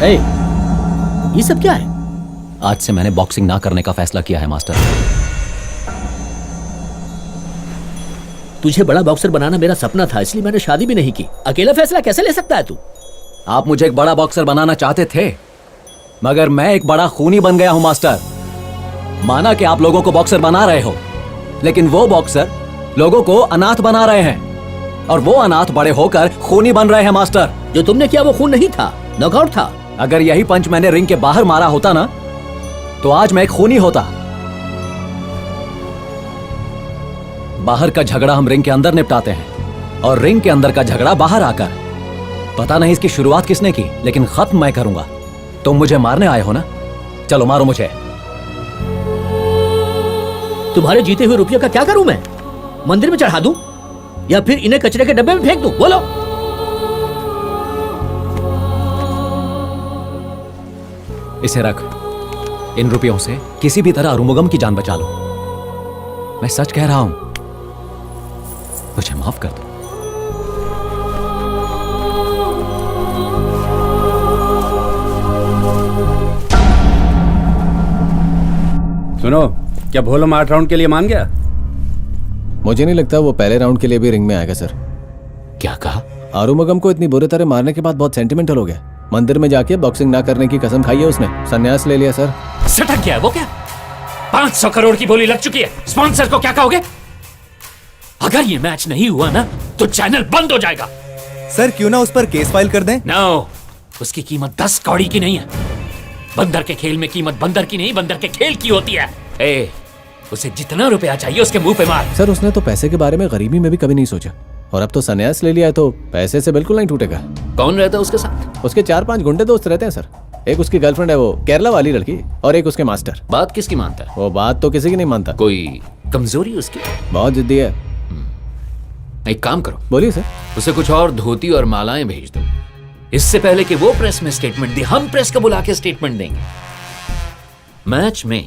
ए, ये सब क्या है? आज से मैंने बॉक्सिंग ना करने का फैसला किया है मास्टर। तुझे बड़ा बॉक्सर बनाना मेरा सपना था, इसलिए मैंने शादी भी नहीं की। अकेला फैसला कैसे ले सकता है तू? आप मुझे एक बड़ा बॉक्सर बनाना चाहते थे, मगर मैं एक बड़ा खूनी बन गया हूं मास्टर। माना कि आप लोगों को बॉक्सर बना रहे हो, लेकिन वो बॉक्सर लोगों को अनाथ बना रहे हैं, और वो अनाथ बड़े होकर खूनी बन रहे हैं मास्टर। जो तुमने किया वो खून नहीं था, नॉकआउट था। अगर यही पंच मैंने रिंग के बाहर मारा होता ना, तो आज मैं एक खूनी होता। बाहर का झगड़ा हम रिंग के अंदर निपटाते हैं, और रिंग के अंदर का झगड़ा बाहर आकर। पता नहीं इसकी शुरुआत किसने की, लेकिन खत्म मैं करूंगा। तुम मुझे मारने आए हो ना, चलो मारो मुझे। तुम्हारे जीते हुए रुपयों का क्या करूं मैं? मंदिर में चढ़ा दूं या फिर इन्हें कचरे के डब्बे में फेंक दूं? बोलो। इसे रख। इन रुपयों से किसी भी तरह अरुमुगम की जान बचा लो। मैं सच कह रहा हूं, मुझे माफ कर दो। सुनो, क्या भोलम 8 राउंड के लिए मान गया? मुझे नहीं लगता वो पहले राउंड के लिए भी रिंग में आएगा सर। क्या कहा? आरुमुगम को इतनी बुरी तरह मारने के बाद बहुत सेंटिमेंटल हो गया। मंदिर में जाके बॉक्सिंग ना करने की कसम खाई है उसने, संन्यास ले लिया सर। सटक गया है वो क्या? 500 करोड़ की बोली लग चुकी है। स्पॉन्सर को क्या कहोगे? अगर ये मैच नहीं हुआ ना, तो चैनल बंद हो जाएगा। सर क्यों ना उस पर केस फाइल कर दें? नो, उसकी कीमत 10 कौड़ी की नहीं है। बंदर के खेल में कीमत बंदर की नहीं, बंदर के खेल की होती है। ए, उसे जितना रुपया चाहिए उसके मुंह पे मार। सर उसने तो पैसे के बारे में गरीबी में भी कभी नहीं सोचा, और अब तो संन्यास ले लिया है तो पैसे से बिल्कुल नहीं टूटेगा। कौन रहता है उसके साथ? उसके 4-5 गुंडे दोस्त रहते हैं सर। एक उसकी गर्लफ्रेंड है, वो केरला वाली लड़की, और एक उसके मास्टर। बात किसकी मानता है? वो बात तो किसी की नहीं मानता। कोई कमजोरी उसकी? बहुत जिद्दी है। एक काम करो, बोलिए सर। उसे कुछ और धोती और मालाएं भेज दो। इससे पहले कि वो प्रेस में स्टेटमेंट दे, हम प्रेस को बुला के स्टेटमेंट देंगे। मैच में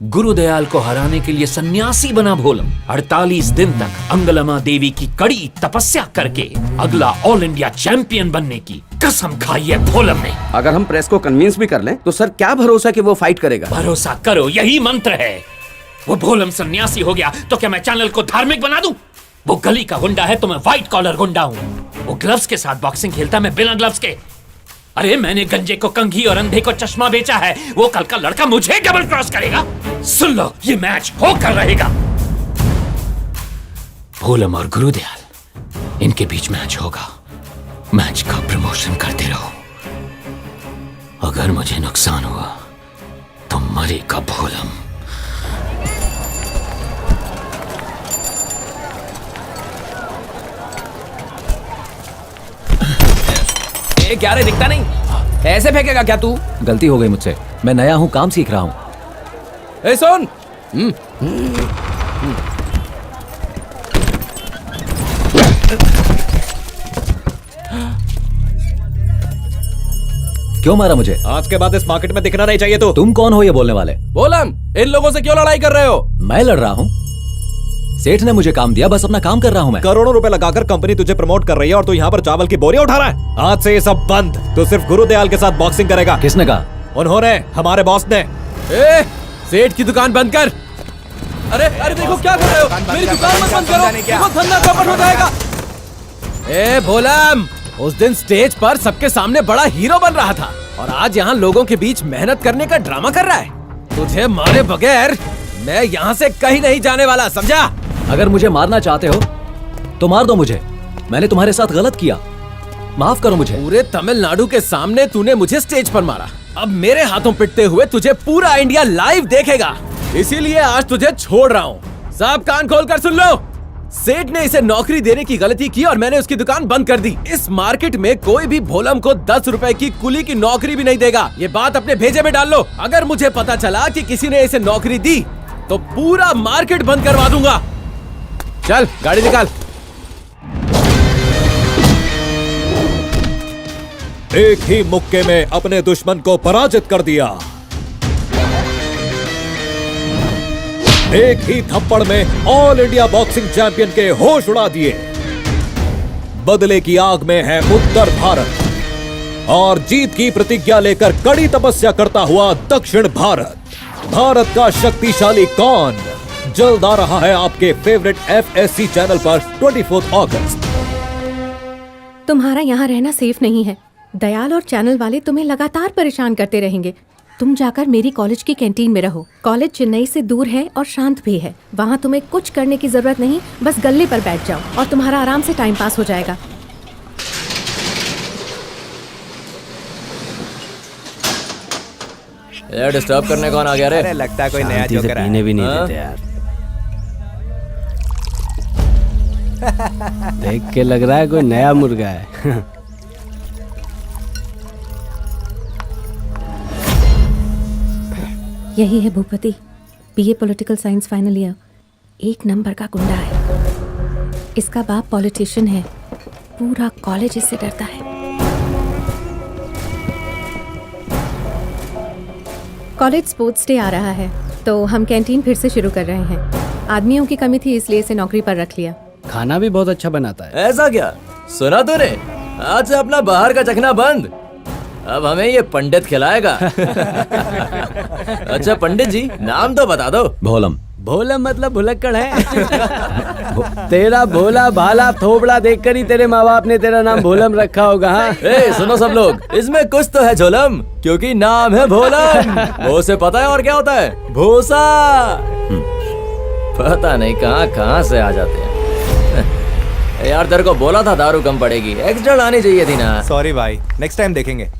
गुरुदयाल को हराने के लिए सन्यासी बना भोलम 48 दिन तक अंगलमा देवी की कड़ी तपस्या करके अगला ऑल इंडिया चैंपियन बनने की कसम खाई है भोलम ने। अगर हम प्रेस को कन्विंस भी कर लें तो सर क्या भरोसा कि वो फाइट करेगा? भरोसा करो, यही मंत्र है। वो भोलम सन्यासी हो गया तो क्या मैं चैनल को धार्मिक बना दूं? वो गली का गुंडा है तो मैं व्हाइट कॉलर गुंडा हूं। वो ग्लव्स के साथ बॉक्सिंग खेलता, मैं बिना ग्लव्स के। अरे मैंने गंजे को कंघी और अंधे को चश्मा बेचा है, वो कल का लड़का मुझे डबल क्रॉस करेगा। सुन लो, ये मैच होकर रहेगा। भोलम और गुरुदयाल, इनके बीच मैच होगा। मैच का प्रमोशन करते रहो। अगर मुझे नुकसान हुआ तो मरेगा भोलम। क्या रे, दिखता नहीं? ऐसे फेंकेगा क्या तू? गलती हो गई मुझसे, मैं नया हूं, काम सीख रहा हूं। ए सुन, क्यों मारा मुझे? आज के बाद इस मार्केट में दिखना नहीं चाहिए। तो तुम कौन हो ये बोलने वाले? भोलम, इन लोगों से क्यों लड़ाई कर रहे हो? मैं लड़ रहा हूं? सेठ ने मुझे काम दिया, बस अपना काम कर रहा हूं मैं। करोड़ों रुपए लगाकर कंपनी तुझे प्रमोट कर रही है और तू यहाँ पर चावल की बोरियां उठा रहा है। आज से ये सब बंद। तू सिर्फ गुरुदयाल के साथ बॉक्सिंग करेगा। किसने कहा? उन्होंने, हमारे बॉस ने। ए, सेठ की दुकान बंद कर। अरे अरे देखो क्या कर रहे हो? मेरी दुकान मत बंद करो, देखो धंधा चौपट हो जाएगा। ए भोलम, उस दिन स्टेज पर सबके सामने बड़ा हीरो बन रहा था, और आज यहाँ लोगों के बीच मेहनत करने का ड्रामा कर रहा है। तुझे मारे बगैर मैं यहाँ से कहीं नहीं जाने वाला, समझा? अगर मुझे मारना चाहते हो तो मार दो मुझे। मैंने तुम्हारे साथ गलत किया, माफ करो मुझे। पूरे तमिलनाडु के सामने तूने मुझे स्टेज पर मारा, अब मेरे हाथों पिटते हुए तुझे पूरा इंडिया लाइव देखेगा। इसीलिए आज तुझे छोड़ रहा हूँ। सब कान खोल कर सुन लो। सेठ ने इसे नौकरी देने की गलती की और मैंने उसकी दुकान बंद कर दी। इस मार्केट में कोई भी भोलम को 10 रुपए की कुली की नौकरी भी नहीं देगा। ये बात अपने भेजे में डाल लो। अगर मुझे पता चला कि किसी ने इसे नौकरी दी तो पूरा मार्केट बंद करवा दूंगा। चल गाड़ी निकाल। एक ही मुक्के में अपने दुश्मन को पराजित कर दिया। एक ही थप्पड़ में ऑल इंडिया बॉक्सिंग चैंपियन के होश उड़ा दिए। बदले की आग में है उत्तर भारत। और जीत की प्रतिज्ञा लेकर कड़ी तपस्या करता हुआ दक्षिण भारत। भारत का शक्तिशाली कौन जल्द आ रहा है आपके फेवरेट FSC चैनल पर 24 अगस्त। तुम्हारा यहाँ रहना सेफ नहीं है। दयाल और चैनल वाले तुम्हें लगातार परेशान करते रहेंगे। तुम जाकर मेरी कॉलेज की कैंटीन में रहो। कॉलेज चेन्नई से दूर है और शांत भी है। वहाँ तुम्हें कुछ करने की जरूरत नहीं, बस गल्ले पर बैठ जाओ और तुम्हारा आराम से टाइम पास हो जाएगा। यार डिस्टर्ब करने कौन आ गया रे? अरे लगता है कोई नया शांति से जोकर पीने है। भी नहीं हाँ? देते यार। देख के लग रहा है कोई नया मुर्गा है। यही है Bhupathi, BA political science final year. 1 number का गुंडा है। इसका बाप पॉलिटिशियन है। पूरा कॉलेज इससे डरता है। कॉलेज स्पोर्ट्स डे आ रहा है तो हम कैंटीन फिर से शुरू कर रहे हैं। आदमियों की कमी थी इसलिए इसे नौकरी पर रख लिया। खाना भी बहुत अच्छा बनाता है। ऐसा क्या? सुना तूने? आज से अपना बाहर का चखना बंद। अब हमें ये पंडित खिलाएगा। अच्छा पंडित जी, नाम तो बता दो। भोलम। भोला मतलब भुलक्कड़ है। तेरा भोला भाला थोबड़ा देखकर ही तेरे माँ बाप ने तेरा नाम भोलम रखा होगा। हाँ? ए सुनो सब लोग, इसमें कुछ तो है झोलम, क्योंकि नाम है भोलम। वो से पता है और क्या होता है? भूसा। पता नहीं कहाँ कहाँ से आ जाते हैं। यार तेरे को बोला था दारू कम पड़ेगी, एक्स्ट्रा लानी चाहिए थी ना। सॉरी भाई, नेक्स्ट टाइम देखेंगे।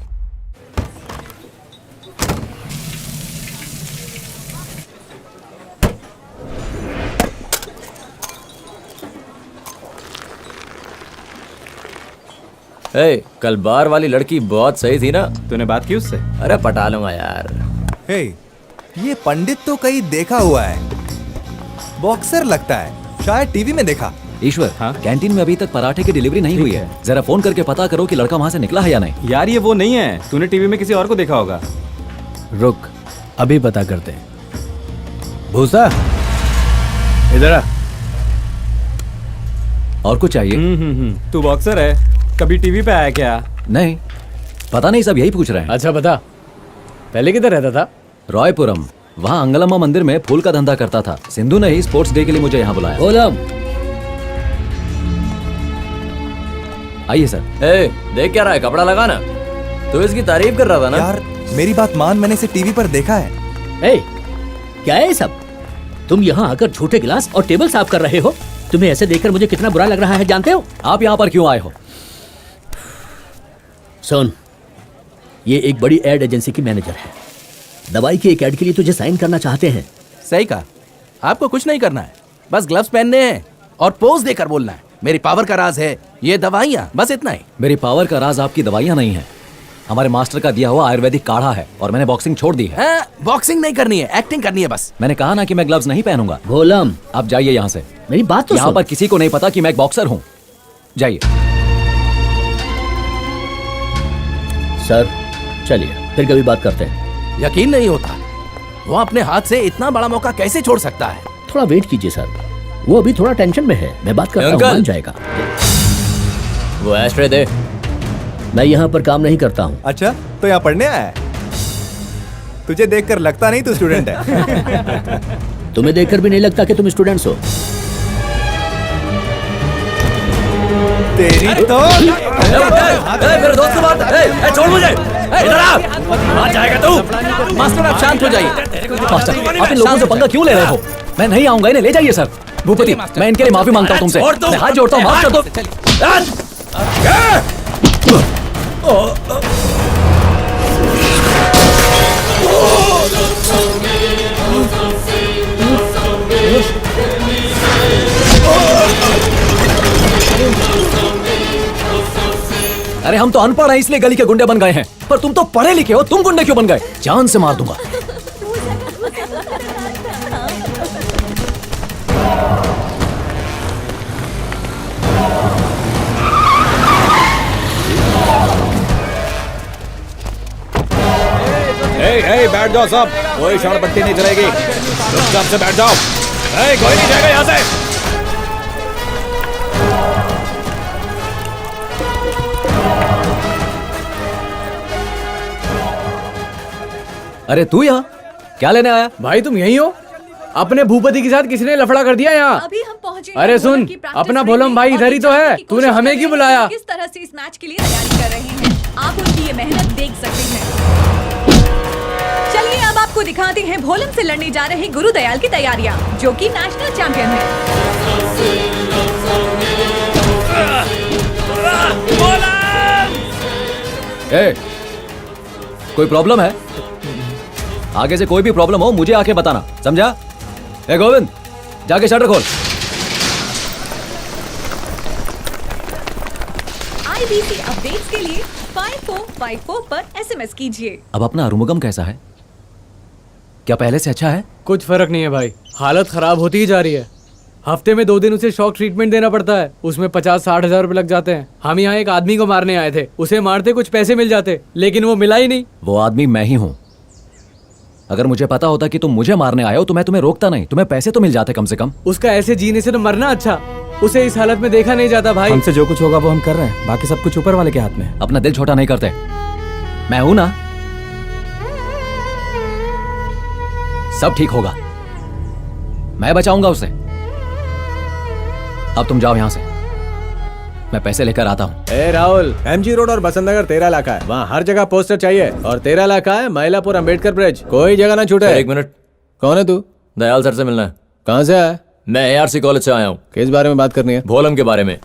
ए, कल बार वाली लड़की बहुत सही थी ना? तूने बात की उससे? अरे पटा लूंगा यार। हे, ये पंडित तो कहीं देखा हुआ है। बॉक्सर लगता है, शायद टीवी में देखा। ईश्वर, हाँ? कैंटीन में अभी तक पराठे की डिलीवरी नहीं हुई है। जरा फोन करके पता करो कि लड़का वहाँ से निकला है या नहीं। यार ये वो नहीं है, तूने टीवी में किसी और को देखा होगा। रुक, अभी पता करते हैं। भूसा, इधर आ। और कुछ चाहिए? तू बॉक्सर है, कभी टीवी पे आया क्या? नहीं, पता नहीं, सब यही पूछ रहे हैं। अच्छा बता, पहले किधर रहता था? रॉयपुरम, वहाँ अंगलम्मा मंदिर में फूल का धंधा करता था। सिंधु ने ही स्पोर्ट्स डे के लिए मुझे यहाँ बुलाया। भोलम, आइए सर। ए, देख क्या रहा है? कपड़ा लगाना। तू इसकी तारीफ कर रहा था ना? यार मेरी बात मान, मैंने इसे टीवी पर देखा है। ए, क्या है ये सब? तुम यहाँ आकर झूठे गिलास और टेबल साफ कर रहे हो। तुम्हें ऐसे देखकर मुझे कितना बुरा लग रहा है जानते हो? आप यहाँ पर क्यों आए हो? सुन, ये एक बड़ी एड एजेंसी की मैनेजर है। दवाई की एक एड के लिए तुझे साइन करना चाहते हैं। सही कहा। आपको कुछ नहीं करना है, बस ग्लव्स पहनने हैं और पोज देकर बोलना है, मेरी पावर का राज है ये दवाइयाँ, बस इतना ही। मेरी पावर का राज आपकी दवाइयाँ नहीं है, हमारे मास्टर का दिया हुआ आयुर्वेदिक काढ़ा है। और मैंने बॉक्सिंग छोड़ दी है। बॉक्सिंग नहीं करनी है, एक्टिंग करनी है बस। मैंने कहा ना कि मैं ग्लव्स नहीं पहनूंगा। भोलम, आप जाइए यहाँ से। मेरी बात तो यहाँ सुन। पर किसी को नहीं पता कि मैं एक बॉक्सर हूँ। जाइए। सर चलिए, फिर कभी बात करते हैं। यकीन नहीं होता, वो अपने हाथ से इतना बड़ा मौका कैसे छोड़ सकता है। थोड़ा वेट कीजिए सर, वो अभी थोड़ा टेंशन में है। मैं बात करता हूँ, अंकल। मान जाएगा। वो एस्ट्रे दे। मैं यहाँ पर काम नहीं करता हूँ। अच्छा, तो यहाँ पढ़ने आया है? तुझे देखकर लगता नहीं तू स्टूडेंट है। तुम्हें देखकर भी नहीं लगता कि तुम स्टूडेंट्स हो। तेरी तो मेरे दोस्त से बात। छोड़ मुझे। इधर आ। कहाँ जाएगा तू? मास्टर आप शांत हो जाइए। मास्टर, आप इन लोगों से पंगा क्यों ले रहे हो? मैं नहीं आऊंगा, इन्हें ले जाइए सर। भूपति, मैं इनके लिए माफी मांगता हूँ तुमसे। मैं हाथ जोड़ता हूँ, माफ कर दो। अरे हम तो अनपढ़ हैं इसलिए गली के गुंडे बन गए हैं, पर तुम तो पढ़े लिखे हो, तुम गुंडे क्यों बन गए? जान से मार दूंगा। बैठ जाओ सब, कोई शाण पट्टी नहीं चलेगी। चुपचाप से बैठ जाओ। कोई नहीं जाएगा यहाँ से। अरे तू यहाँ क्या लेने आया? भाई तुम यहीं हो? अपने भूपति के साथ किसने लफड़ा कर दिया यहाँ? अभी हम पहुंचे। अरे सुन, अपना भोलम भाई इधर ही तो है। तूने हमें क्यों बुलाया? किस तरह से इस मैच के लिए तैयारी कर रहे हैं, आप उनकी ये मेहनत देख सकते हैं। चलिए अब आपको दिखाते हैं भोलम से लड़ने जा रहे गुरुदयाल की तैयारियां, जो कि नेशनल चैंपियन है। ए, कोई प्रॉब्लम है? आगे से कोई भी प्रॉब्लम हो मुझे आके बताना, समझा? ए गोविंद, जाके शटर खोल। IBC अपडेट्स के लिए 5454 पर SMS कीजिए। अब अपना अरुमुगम कैसा है? क्या पहले से अच्छा है? कुछ फर्क नहीं है भाई, हालत खराब होती ही जा रही है। हफ्ते में 2 दिन उसे शॉक ट्रीटमेंट देना पड़ता है, उसमें 50-60 हजार रुपए लग जाते हैं। हम यहाँ एक आदमी को मारने आए थे, उसे मारते कुछ पैसे मिल जाते, लेकिन वो मिला ही नहीं। वो आदमी मैं ही हूं। अगर मुझे पता होता कि तुम मुझे मारने आए हो तो मैं तुम्हें रोकता नहीं, तुम्हें पैसे तो मिल जाते कम से कम। उसका ऐसे जीने से तो मरना अच्छा। उसे इस हालत में देखा नहीं जाता भाई। हमसे जो कुछ होगा वो हम कर रहे हैं, बाकी सब कुछ ऊपर वाले के हाथ में है। अपना दिल छोटा नहीं करते, मैं हूं ना। सब ठीक होगा, मैं बचाऊंगा उसे। अब तुम जाओ यहां से, मैं पैसे लेकर आता हूं। ए राहुल, MG रोड और बसंत नगर तेरा इलाका है, वहाँ हर जगह पोस्टर चाहिए। और तेरा इलाका है महिलापुर अंबेडकर ब्रिज, कोई जगह ना छूटे। एक मिनट, कौन है तू? दयाल सर से मिलना है। कहाँ से आया? मैं ARC कॉलेज से आया हूँ। किस बारे में बात करनी है? भोलम के बारे में।